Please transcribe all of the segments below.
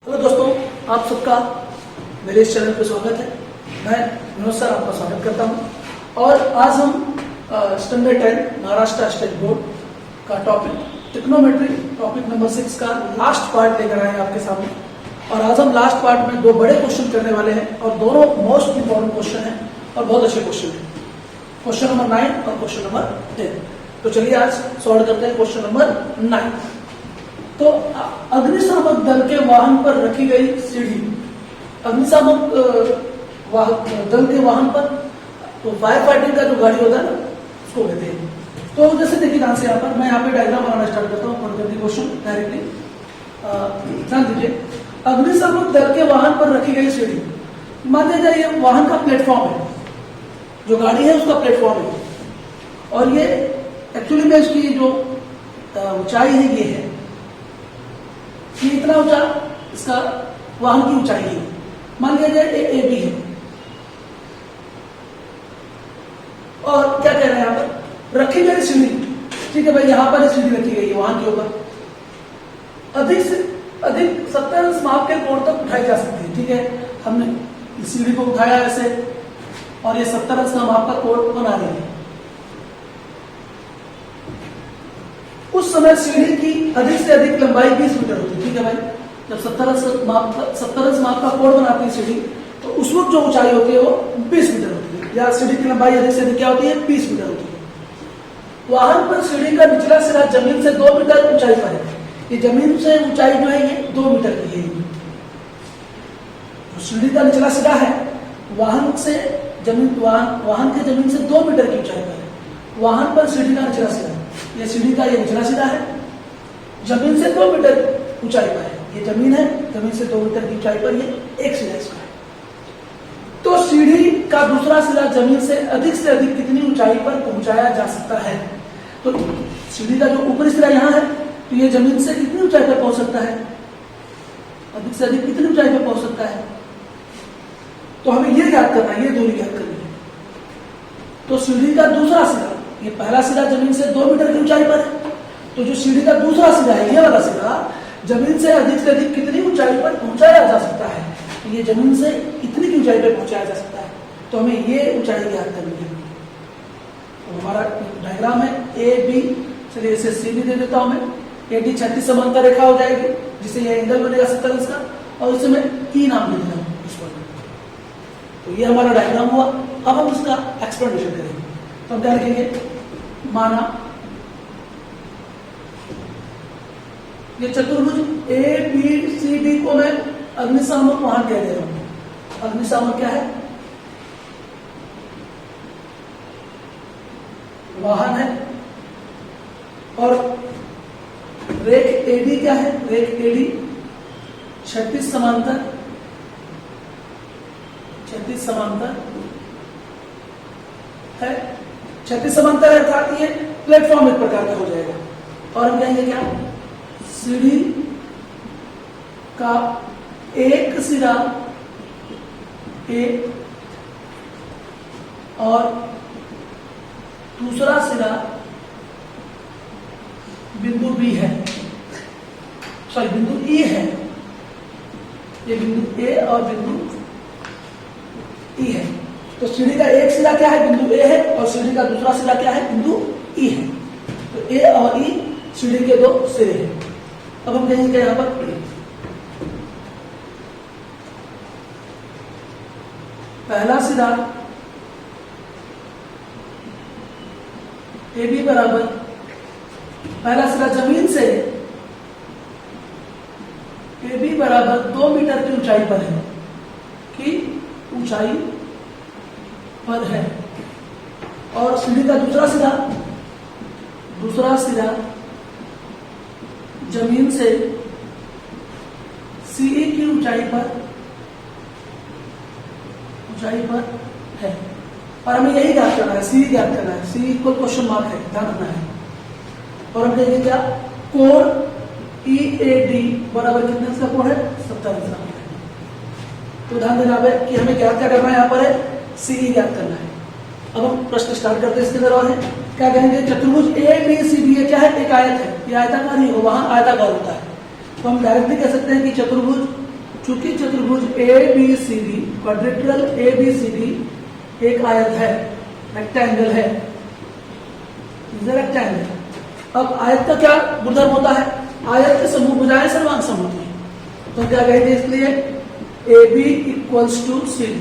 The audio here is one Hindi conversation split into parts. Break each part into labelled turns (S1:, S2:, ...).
S1: हेलो दोस्तों, आप सबका मेरे इस चैनल पर स्वागत है। मैं विनोद सर आपका स्वागत करता हूं। और आज हम स्टैंडर्ड 10 महाराष्ट्र स्टेट बोर्ड का टॉपिक ट्रिग्नोमेट्री टॉपिक नंबर 6 का लास्ट पार्ट लेकर आए हैं आपके सामने। और आज हम लास्ट पार्ट में दो बड़े क्वेश्चन करने वाले हैं और दोनों मोस्ट इंपॉर्टेंट क्वेश्चन हैं और बहुत अच्छे क्वेश्चन हैं। क्वेश्चन नंबर 9 और क्वेश्चन नंबर 10। तो चलिए आज सॉल्व करते हैं क्वेश्चन नंबर 9। तो अग्निशामक दल के वाहन पर रखी गई सीढ़ी, अग्निशामक दल के वाहन पर तो फायर फाइटिंग का जो गाड़ी होता है ना उसको कहते हैं। तो जैसे देखिए ध्यान से यहाँ पर मैं यहाँ पे डायग्राम बनाना स्टार्ट करता हूँ क्वेश्चन डायरेक्टली। ध्यान दीजिए, अग्निशामक दल के वाहन पर रखी गई सीढ़ी, मान लीजिए ये वाहन का प्लेटफॉर्म है, जो गाड़ी है उसका प्लेटफॉर्म है और ये एक्चुअली में इसकी जो ऊंचाई है ये है कि इतना ऊंचा इसका वाहन की ऊंचाई है। मान लिया जाए ए बी है और क्या कह रहे हैं यहाँ पर रखी गई सीढ़ी। ठीक है भाई, यहां पर सीढ़ी रखी गई है वाहन के ऊपर, अधिक से अधिक 70 अंश माप के कोण तक उठाई जा सकती है। ठीक है, हमने इस सीढ़ी को उठाया ऐसे और ये 70 अंश का माप का कोण बना रही है। उस समय सीढ़ी की अधिक से अधिक लंबाई 20 मीटर होती है। ठीक है भाई, जब 70 अंश माप का कोण बनाती है सीढ़ी तो उस वक्त जो ऊंचाई होती है वो 20 मीटर होती है, या सीढ़ी की लंबाई अधिक से अधिक क्या होती है 20 मीटर होती है। वाहन पर सीढ़ी का निचला सिरा जमीन से 2 मीटर ऊंचाई पर है। ये जमीन से ऊंचाई जो है ये 2 मीटर की है। सीढ़ी का निचला सिरा है वाहन के जमीन से 2 मीटर की ऊंचाई पर है। वाहन पर सीढ़ी का निचला सिरा, ये सीढ़ी का ये निचला सिरा है, जमीन से 2 मीटर ऊंचाई पर है। ये जमीन है, जमीन से 2 मीटर की ऊंचाई पर ये एक सिरा इसका है। तो सीढ़ी का दूसरा सिरा जमीन से अधिक कितनी ऊंचाई पर पहुंचाया जा सकता है? तो सीढ़ी का जो ऊपरी सिरा यहाँ है तो ये जमीन से कितनी ऊंचाई पर पहुंच सकता है, अधिक से अधिक कितनी ऊंचाई पर पहुंच सकता है? तो हमें ये ज्ञात करना है, ये दूरी ज्ञात करनी है। तो सीढ़ी का दूसरा सिरा, ये पहला सिरा जमीन से 2 मीटर की ऊंचाई पर है, तो जो सीढ़ी का दूसरा सिरा है ये वाला सिरा जमीन से अधिक कितनी ऊंचाई पर पहुंचाया जा सकता है? तो ये जमीन से इतनी की ऊंचाई पर पहुंचाया जा सकता है। तो हमें ये ऊंचाई ज्ञात करनी है। तो हमारा डायग्राम है ए बी, चलिए इसे सी भी दे देता हूं मैं। ए डी 36 समांतर रेखा हो जाएगी जिसे ये एंगल बनेगा 70 अंश का, और इसे मैं ई नाम दे देता हूं इस पर। तो ये हमारा डायग्राम हुआ। अब हम इसका एक्सप्लेनेशन करेंगे। तो हम क्या लिखेंगे, माना ये चतुर्भुज ए बी सी डी को मैं अग्निशामक वाहन कह दे रहा हूं। अग्निशामक क्या है? वाहन है। और रेख एडी क्या है? रेख एडी 36 समांतर है। 36 समांतर है अर्थात ये प्लेटफॉर्म एक प्रकार का हो जाएगा। और हम कहेंगे क्या, सीढ़ी का एक सिरा ए और दूसरा सिरा बिंदु बी है, सॉरी बिंदु ई है। ये बिंदु ए और बिंदु ई है। तो सीढ़ी का एक सिरा क्या है? बिंदु ए है, और सीढ़ी का दूसरा सिरा क्या है? बिंदु ई है। तो ए और ई सीढ़ी के दो सिरे हैं। अब हम कहेंगे यहां पर पहला सिरा ए बी बराबर, पहला सिरा जमीन से ए बी बराबर 2 मीटर की ऊंचाई पर है, की ऊंचाई पर है। और सीढ़ी का दूसरा सिरा जमीन से सीई की ऊंचाई पर है। और हमें यही ज्ञात करना है, सी ज्ञात करना है। सी इक्वल क्वेश्चन मार्क है, ध्यान रखना है। और हम देखेंगे क्या, कोण ई ए डी बराबर कितने अंश का कोण है? 70 अंश का। तो ध्यान देना है कि हमें ज्ञात क्या करना है, यहाँ पर है सी ज्ञात करना है। अब हम प्रश्न स्टार्ट करते हैं। इसके दौरान है क्या कहेंगे, चतुर्भुज ए बी सी डी क्या है? एक आयत है। ये आयताकार ही हो, वहां आयताकार होता है। तो हम डायरेक्टली कह सकते हैं कि चतुर्भुज चूंकि चतुर्भुज ABCD, क्वाड्रिलेटरल ABCD एक आयत है, रेक्टेंगल है, रेक्टेंगल। अब आयत का क्या गुणधर्म होता है? आयत के समूह भुजाएं सर्वांग सम होती है। तो क्या कहेंगे इसलिए AB equals to CD।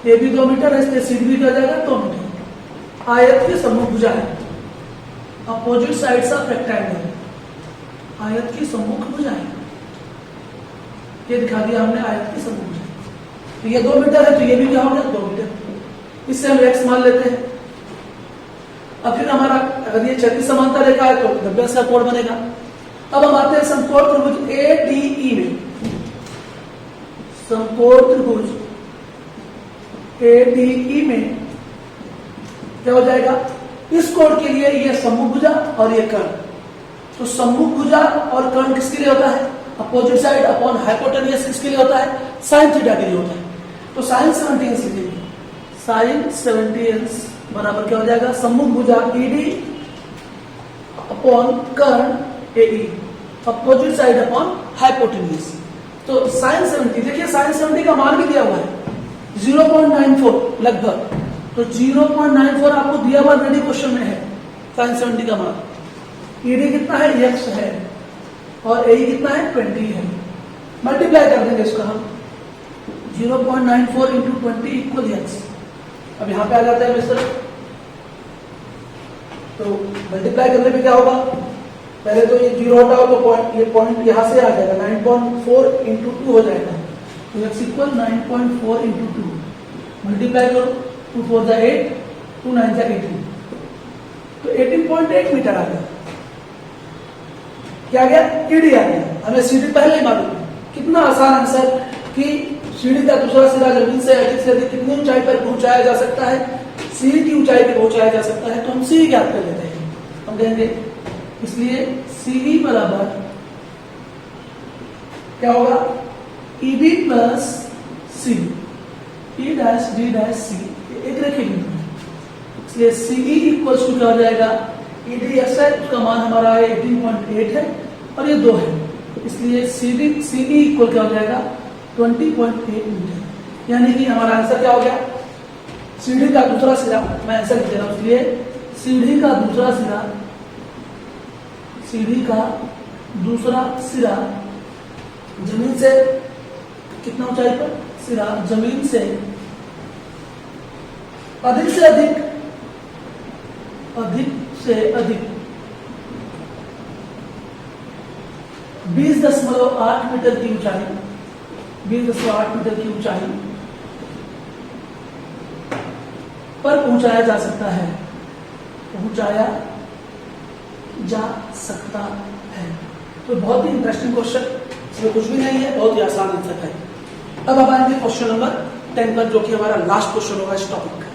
S1: AB 2 metre है, इसलिए CD भी क्या हो जाएगा 2 मीटर। आयत के समूह भुजाएं, अपोजिट साइड्स ऑफ रेक्टेंगल, आयत की सम्मुख भुजाएं, ये दिखा दिया हमने आयत की सम्मुख भुजाएं। तो ये 2 मीटर है, तो ये भी क्या हो गया 2 मीटर। इससे हम x मान लेते हैं। अब फिर हमारा अगर ये क्षैतिज समांतर रेखा है तो 90 का कोण बनेगा। अब हम आते हैं समकोण त्रिभुज ADE में। समकोण त्रिभुज ADE में क्या हो जाएगा? इस कोण के लिए ये सम्मुख भुजा और ये कर्ण। तो सम्मुख भुजा और कर्ण किसके लिए होता है? अपोजिट साइड अपॉन हाइपोटेन्यूज किसके लिए होता है? साइन थीटा के लिए होता है। तो साइन 70 अंश लिखेंगे। साइन 70 अंश बराबर क्या हो जाएगा? सम्मुख भुजा ED अपॉन कर्ण AE, opposite side upon hypotenuse. तो साइन 70, देखिए साइन 70 का मान भी दिया हुआ है 0.94 लगभग। तो 0.94 आपको दिया हुआ रेडी क्वेश्चन में है साइन 70 का मान। ED कितना है? x है, और AE कितना है? 20 है। मल्टीप्लाई कर देंगे इसको हम, 0.94 इंटू 20 इक्वल x। अब यहां पे आ जाता है मिस्टर, तो मल्टीप्लाई करने पे क्या होगा? पहले तो ये 0 हटाओ तो ये पॉइंट यहां से आ जाएगा, 9.4 इंटू 2 हो जाएगा। तो x इक्वल 9.4 इंटू 2, मल्टीप्लाई करो, 2 4 जा 8, 2 9 जा 18, तो 18.8 मीटर आ गया। क्या गया? ED आ गया। हमें CD पहले ही मालूम है। कितना आसान आंसर कि सीढ़ी का दूसरा सिरा जमीन से अधिक कितनी ऊंचाई पर पहुंचाया जा सकता है? C की ऊंचाई पर पहुंचाया जा सकता है। तो हम C ज्ञात कर लेते हैं। हम कहेंगे इसलिए CE बराबर क्या होगा? EB plus C, E dash D dash C, एक रेखीय बिंदु है, इसलिए CE इक्वल्स टू क्या हो जाएगा? ED x है, उसका मान हमारा 18.8 है और ये 2 है, इसलिए CE इक्वल क्या हो जाएगा? 20.8 मीटर। यानी कि हमारा आंसर क्या हो गया? सीढ़ी का दूसरा सिरा, मैं आंसर लिख दे रहा हूं, इसलिए सीढ़ी का दूसरा सिरा जमीन से कितना ऊंचाई पर? सिरा जमीन से अधिक से अधिक 20.8 मीटर की ऊंचाई, 20.8 मीटर की ऊंचाई पर पहुंचाया जा सकता है, तो बहुत ही इंटरेस्टिंग क्वेश्चन, इसमें कुछ भी नहीं है, बहुत ही आसान आंसर है। अब अब आएंगे क्वेश्चन नंबर 10 पर, जो कि हमारा लास्ट क्वेश्चन होगा इस टॉपिक का।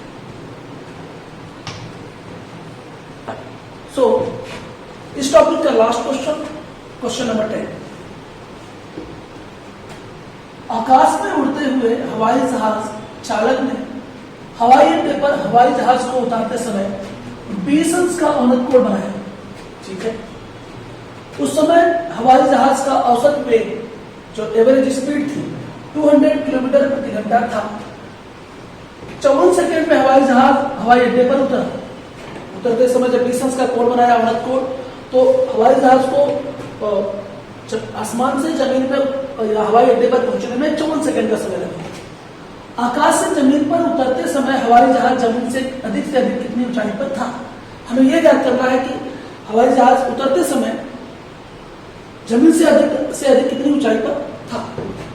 S1: सो इस टॉपिक का लास्ट क्वेश्चन नंबर 10। आकाश में उड़ते हुए हवाई जहाज चालक ने हवाई अड्डे पर हवाई जहाज को उतारते समय 20 अंश का औसत कोण बनाया। ठीक है, उस समय हवाई जहाज का औसत वेग, जो एवरेज स्पीड थी, 200 किलोमीटर प्रति घंटा था। 54 सेकेंड में हवाई जहाज हवाई अड्डे पर उतरा। उतरते समय जब 20 अंश का कोण बनाया, औसत कोण, तो हवाई जहाज को आसमान से जमीन पर हवाई अड्डे पर पहुंचने में 54 सेकेंड का समय लगा। आकाश से जमीन पर उतरते समय हवाई जहाज जमीन से अधिक कितनी ऊंचाई पर था? हमें यह ज्ञात करना है कि हवाई जहाज उतरते समय जमीन से अधिक कितनी ऊंचाई पर था।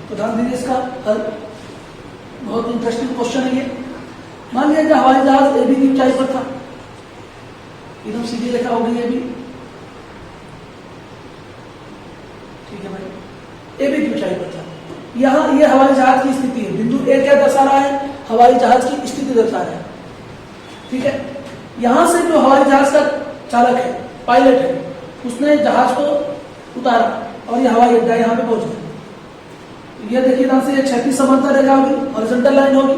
S1: तो ध्यान दीजिए इसका हल, बहुत इंटरेस्टिंग क्वेश्चन है ये। मान लिया कि हवाई जहाज AB की ऊंचाई पर था, एकदम सीधी रेखा हो गई AB, ठीक है भाई, AB की ऊंचाई पर था। यहाँ ये हवाई जहाज की स्थिति है, बिंदु A क्या दर्शा रहा है? हवाई जहाज की स्थिति दर्शा रहा है। ठीक है, यहां से जो हवाई जहाज का चालक है, पायलट है, उसने जहाज को उतारा और ये हवाई अड्डा यहाँ पे पहुंच गया। ये देखिए ध्यान से, ये क्षैतिज समांतर रेखा होगी, हॉरिजॉन्टल लाइन होगी,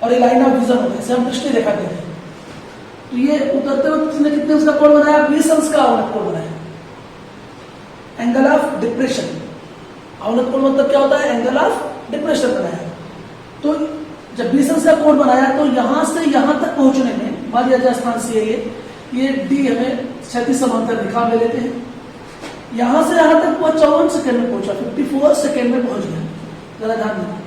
S1: और ये लाइन ऑफ विजन होगी, इसे हम दृष्टि रेखा कहते हैं। तो ये उतरते वक्त उसने कितने उसका कोण बनाया? 20 अंश का औसत कोण बनाया। एंगल ऑफ डिप्रेशन अवनत कोण मतलब क्या होता है? एंगल ऑफ डिप्रेशन बनाया। तो जब बीसंस का कोण बनाया तो यहां से यहां तक पहुंचने में, मान लिया स्थान सी है ये डी हमें क्षैतिज समांतर रेखा में लेते हैं, यहां से यहां तक वो 54 सेकंड में पहुंचा, 54 सेकंड में पहुंच गया। जरा ध्यान देना,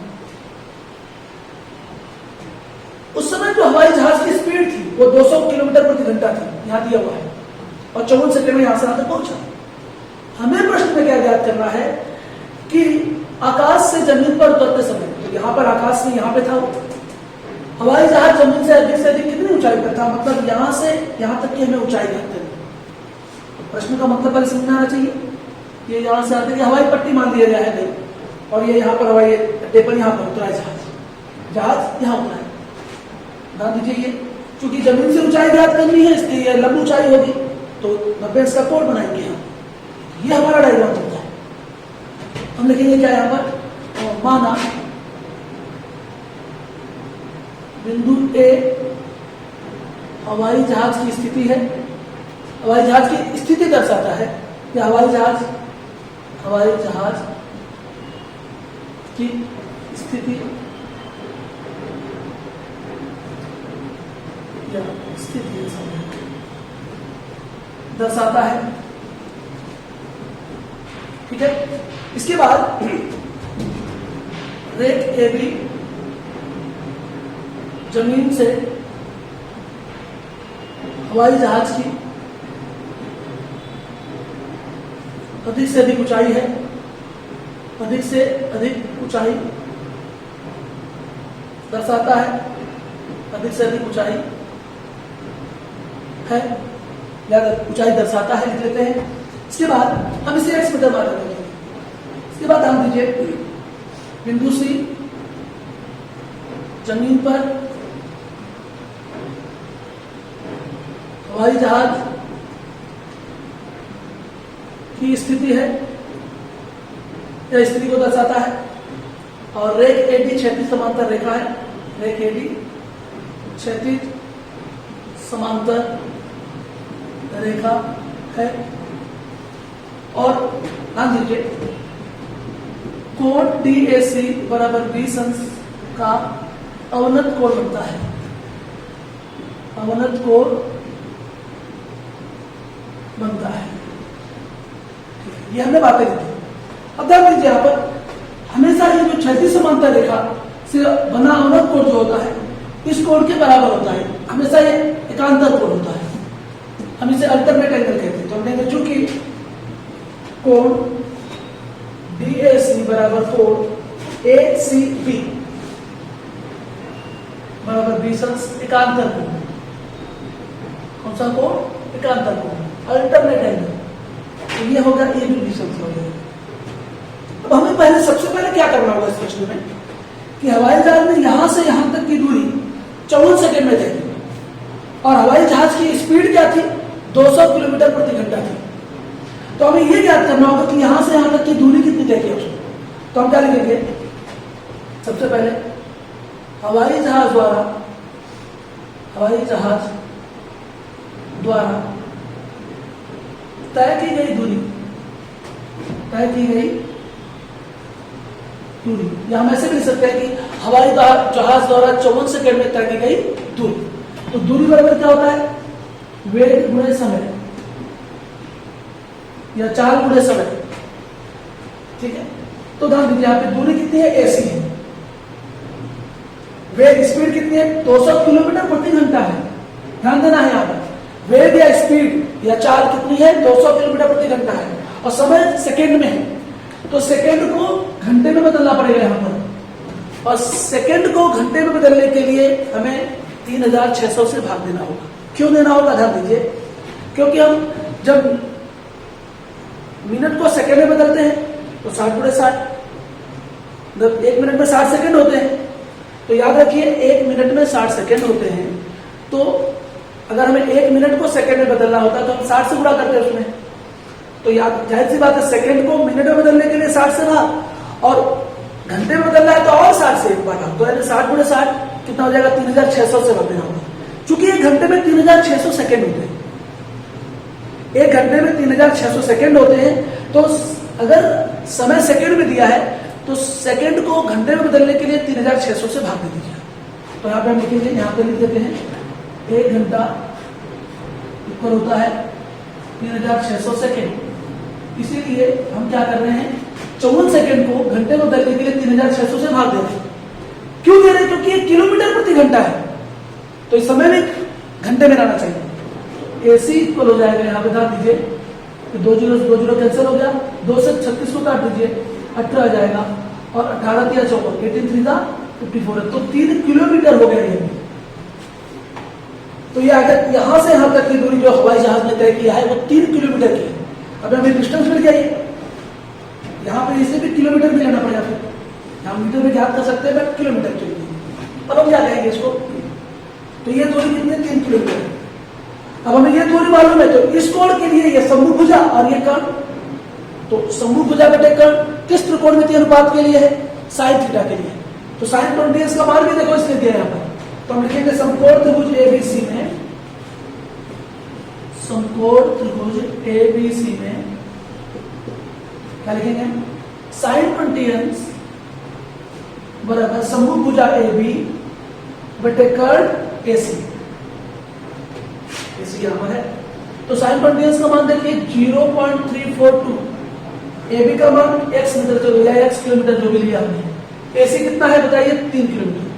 S1: उस समय जो हवाई जहाज की स्पीड थी वो 200 किलोमीटर प्रति घंटा थी, यहां दिया हुआ है, और 54 सेकंड में यहां से यहां तक पहुंचा। हमें प्रश्न में क्या ज्ञात करना है कि आकाश से जमीन पर उतरते समय, तो यहां पर आकाश में यहां पे था, हवाई जहाज जमीन से अधिक कितनी ऊंचाई पर था, मतलब यहां से यहां तक की हमें ऊंचाई ज्ञात करनी। प्रश्न का मतलब पहले समझना आना चाहिए। ये यहां से आते हवाई पट्टी मान लिया गया है नहीं, और ये यहां पर हवाई अड्डे पर यहां पर उतरा है जहाज यहां उतरा है। ध्यान दीजिए, ये चूंकि जमीन से ऊंचाई ज्ञात करनी है इसलिए ये लंब ऊंचाई होगी, तो 90 का कोण बनाएंगे हम। ये हमारा डायग्राम चलता है। हम लिखेंगे क्या यहां पर? माना बिंदु ए हवाई जहाज की स्थिति है, हवाई जहाज की स्थिति दर्शाता है कि हवाई जहाज की स्थिति या स्थिति दर्शाता है। ठीक है, इसके बाद रेख ए बी जमीन से हवाई जहाज की अधिक से अधिक ऊंचाई है, अधिक से अधिक ऊंचाई दर्शाता है, अधिक से अधिक ऊंचाई है या ऊंचाई दर्शाता है, लिख लेते हैं। इसके बाद हम इसे एक्स मीटर मान लेंगे। इसके बाद ध्यान दीजिए, बिंदु सी जमीन पर हवाई जहाज की स्थिति है या स्थिति को दर्शाता है, और रेख एडी क्षैतिज समांतर रेखा है, रेख एडी क्षैतिज समांतर रेखा है, और ध्यान दीजिए कोण DAC बराबर 20 अंश का अवनत कोण बनता है, अवनत कोण बनता है। ये हमने बातें की थी। अब ध्यान दीजिए, यहां पर हमेशा ये जो क्षैतिज समांतर रेखा से बना अवनत कोण जो होता है इस कोण के बराबर होता है, हमेशा ये एकांतर कोण होता है, हम इसे अल्टरनेट एंगल कहते हैं। तो हम कहेंगे चूंकि कोण DAC बराबर कोण ACB बराबर 20 अंश एकांतर कोण। कौन सा कोण? एकांतर कोण, अल्टरनेट एंगल। तो ये होगा ए भी 20 अंश हो जाएगा। अब हमें पहले सबसे पहले क्या करना होगा इस प्रश्न में कि हवाई जहाज ने यहां से यहां तक की दूरी 54 सेकंड में तय की, और हवाई जहाज की स्पीड क्या थी? 200 किलोमीटर प्रति घंटा थी। तो हमें यह ज्ञात करना होगा कि यहां से यहां तक की दूरी कितनी तय की उसने। तो हम क्या लिखेंगे? सबसे पहले हवाई जहाज द्वारा तय की गई दूरी, या हम ऐसे भी लिख सकते हैं कि हवाई जहाज द्वारा 54 सेकंड में तय की गई दूरी। तो दूरी बराबर क्या होता है? वेग गुणे समय या चाल गुणे समय। ठीक है, तो ध्यान दीजिए यहाँ पे दूरी कितनी है? AC है। वेग स्पीड कितनी है? 200 किलोमीटर प्रति घंटा है। ध्यान देना है यहाँ पर, वेग या स्पीड या चाल कितनी है? 200 किलोमीटर प्रति घंटा है, और समय सेकंड में है। तो सेकंड को घंटे में बदलना पड़ेगा यहाँ पर, और सेकंड को घंटे में बदलने के लिए हमें 3600 से भाग देना होगा। क्यों देना होगा? ध्यान दीजिए, क्योंकि हम जब मिनट को सेकंड में बदलते हैं तो 60 गुणे 60, जब 1 मिनट में 60 सेकंड होते हैं, तो याद रखिए 1 मिनट में 60 सेकंड होते हैं। तो अगर हमें 1 मिनट को सेकंड में बदलना होता तो हम 60 से गुणा करते हैं उसमें। तो याद जाहिर सी बात है, सेकंड को मिनट में बदलने के लिए 60 से भाग, और घंटे में बदलना है तो और 60 से भाग। तो यानी 60 गुणे 60 कितना हो जाएगा? 3600 से भागना होगा। चूंकि एक घंटे में 3600 सेकंड होते हैं, एक घंटे में 3600 सेकंड होते हैं, तो अगर समय सेकंड में दिया है तो सेकंड को घंटे में बदलने के लिए 3600 से भाग दे दीजिए। तो यहाँ पे हम लिखेंगे, यहाँ पे लिख देते हैं 1 घंटा इक्वल होता है 3600 सेकेंड। इसीलिए हम क्या कर रहे हैं, 54 सेकेंड को घंटे में बदलने के लिए 3600 से भाग दे रहे हैं। क्यों दे रहे हैं? क्योंकि ये किलोमीटर प्रति घंटा है, तो इस समय में घंटे में रहना चाहिए। AC इक्वल हो जाएगा, यहाँ पे डाल दीजिए, 2 जीरो कैंसिल हो गया, 2 से 36 को काट दीजिए, 18 आ जाएगा, और 18 3 54, 18 3 54 है, तो 3 किलोमीटर हो गया ये। तो ये अगर यहां से यहां तक की दूरी जो हवाई जहाज ने तय किया है वो 3 किलोमीटर की है। अब हमें डिस्टेंस मिल गया, यहाँ पे इसे भी किलोमीटर में लेना पड़ेगा, फिर यहाँ मीटर में ज्ञात कर सकते हैं, बट किलोमीटर के लिए अब हम क्या कहेंगे इसको। तो ये दूरी कितनी है? 3 किलोमीटर। अब हमें ये दूरी मालूम है, तो इस कोण के लिए ये समभुजा और ये कर्ण, तो समभुजा बटे कर्ण किस त्रिकोण में अनुपात के लिए है? साइन थीटा के लिए। तो साइन 20 का मान भी देखो इसने दिया यहाँ पर, तो हम लिखेंगे समकोण त्रिभुज ABC में, समकोण त्रिभुज ABC में क्या लिखेंगे? साइन 20 बराबर समभुजा AB बटे कर्ण AC। AC यहां पर है, तो साइन 20 का मान देखिए 0.342, AB का मान x मीटर जो लिया, x किलोमीटर जो भी लिया हमने, AC कितना है बताइए? 3 किलोमीटर।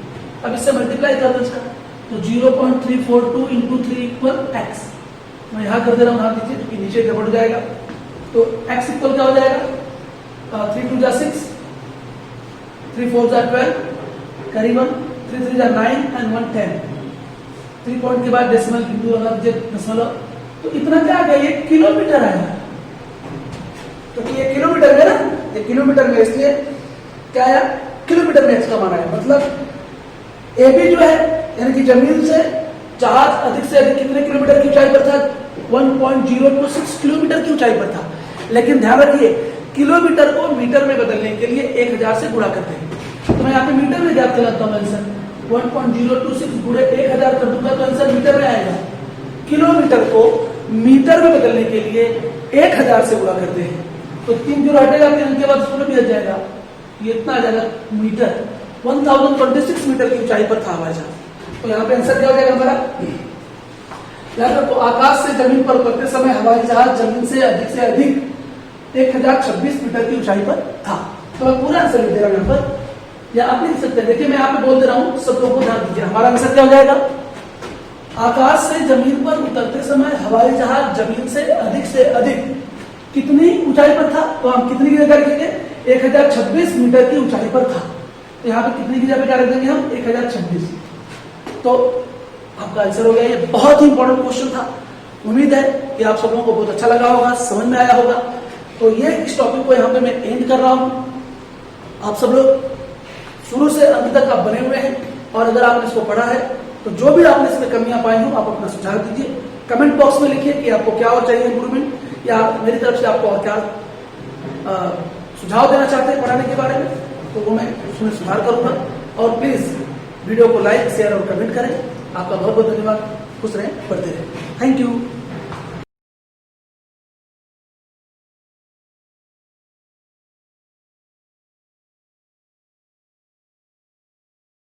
S1: अब इससे मल्टीप्लाई कर दो इसका, तो 0.342 इंटू 3 इक्वल x। मैं यहां कर दे रहा हूं, यहां दीजिए क्योंकि नीचे गड़बड़ जाएगा। तो x इक्वल क्या हो जाएगा? 3 2 जा 6, 3 4 जा 12, करीबन 3 3 जा 9 एंड 1 10। 3 पॉइंट के बाद डेसिमल बिंदु लगा दीजिए, दशमलव, तो इतना क्या आ गया? ये किलोमीटर आया, क्योंकि ये किलोमीटर में ना, ये किलोमीटर में, इसलिए क्या आया? किलोमीटर में x का मान आया। मतलब AB जो है, यानी कि जमीन से जहाज अधिक से अधिक कितने किलोमीटर की ऊंचाई पर था? 1.026 किलोमीटर की ऊंचाई पर था। लेकिन ध्यान रखिए, किलोमीटर को मीटर में बदलने के लिए 1000 से गुणा करते हैं। तो मैं यहाँ पे मीटर में ज्ञात कराता हूँ आंसर, 1.026 गुणे 1000 कर दूंगा तो आंसर मीटर में आएगा। किलोमीटर को मीटर में बदलने के लिए 1000 से गुणा करते हैं, तो 3 जीरो हटेगा, 3 के बाद उसमें भी हट जाएगा, ये इतना आ जाएगा मीटर। 1026 मीटर की ऊंचाई पर था हवाई जहाज। तो यहाँ पे आंसर क्या हो जाएगा हमारा? याद रखो, आकाश से जमीन पर उतरते समय हवाई जहाज जमीन से अधिक 1026 मीटर की ऊंचाई पर था। तो मैं पूरा आंसर लिख दे रहा हूं यहाँ पर, या आप लिख सकते हैं। देखिए मैं यहाँ पे बोल दे रहा हूँ, सब लोगों को ध्यान दीजिए। हमारा आंसर क्या हो जाएगा? आकाश से जमीन पर उतरते समय हवाई जहाज जमीन से अधिक कितनी ऊंचाई पर था? तो हम कितनी की जगह लिखेंगे? 1026 मीटर की ऊंचाई पर था। तो यहाँ पे कितनी की जगह क्या रख देंगे हम? 1026। तो आपका आंसर हो गया। ये बहुत ही इंपॉर्टेंट क्वेश्चन था। उम्मीद है कि आप सब लोगों को बहुत अच्छा लगा होगा, समझ में आया होगा। तो ये इस टॉपिक को यहाँ पे मैं एंड कर रहा हूँ। आप सब लोग शुरू से अंत तक आप बने हुए हैं, और अगर आपने इसको पढ़ा है तो जो भी आपने इसमें कमियां पाई हो आप अपना सुझाव दीजिए। कमेंट बॉक्स में लिखिए कि आपको क्या और चाहिए इंप्रूवमेंट, या मेरी तरफ से आपको और क्या सुझाव देना चाहते हैं पढ़ाने के बारे में, तो वो मैं उसमें सुधार करूंगा। और प्लीज वीडियो को लाइक, शेयर और कमेंट करें। आपका बहुत बहुत धन्यवाद। खुश रहें, पढ़ते रहें। Thank you.